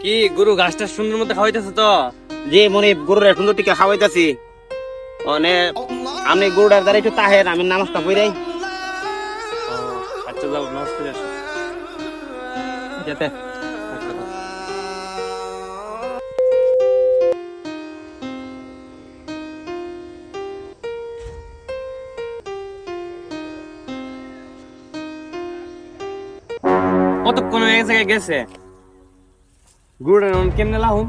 কি গরু ঘাসটা সুন্দর মতো খাওয়াইতেছে তো? যে মনে গরুর সুন্দর টিকে খাওয়াইতাছি মানে আপনি গরুটার দ্বারা একটু তাহের আমি নামাজটা পড়াই। আচ্ছা যাও নমস্তে আসো যেতে। কতক্ষণ হয়ে গেছে গেছে গুড়ের কেমনে লাহুম?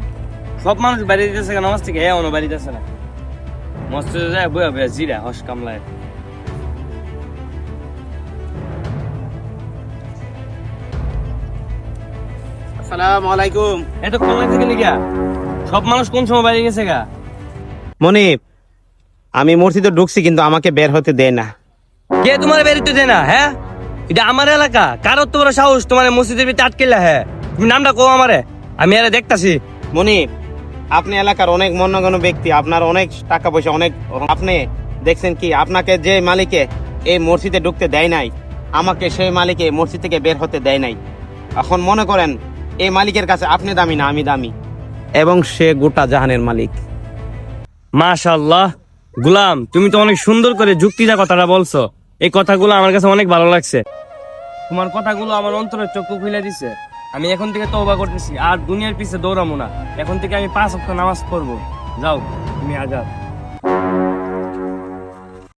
সব মানুষ বাড়ি দিতেছে নামাজ থেকে, হ্যাঁ বাড়ি দিতেছে না। মসজিদে যায় বয়া বয়া জিরা হস কামলায়। আসসালামু আলাইকুম। এত কোন থেকে লিখা সব মানুষ কোন সময় বাড়ি গেছে গা? মনিব, আমি মসজিদে ঢুকছি কিন্তু আমাকে বের হতে দেয় না। কে তোমার বেরিতে দেয় না? হ্যাঁ, এটা আমার এলাকা, কারো তো বড় সাহস তোমার মসজিদের ভিতরে আটকেলা? হ্যাঁ, তুমি নামটা কো আমারে, আমি আরে দেখতাছি। মনিব, আপনি এলাকার অনেক মন্যগণ্য ব্যক্তি, আপনার অনেক টাকা পয়সা অনেক, আপনি দেখছেন কি আপনাকে যে মালিকে এই মসজিদে ঢুকতে দেয় নাই, আমাকে সেই মালিকে মসজিদ থেকে বের হতে দেয় নাই। এখন মনে করেন এই মালিকের কাছে আপনি দামি না আমি দামি, এবং সে গোটা জাহানের মালিক। মাশাআল্লাহ গুলাম, তুমি তো অনেক সুন্দর করে যুক্তিটা কথাটা বলছো। এই কথাগুলো আমার কাছে অনেক ভালো লাগছে। তোমার কথাগুলো আমার অন্তরের চক্ষু খুলে দিছে। আমি এখন থেকে তওবা করতেছি, আর দুনিয়ার পিছে দৌড়াবো না। এখন থেকে আমি 5 ওয়াক্ত নামাজ পড়বো। যাও তুমি আজাদ।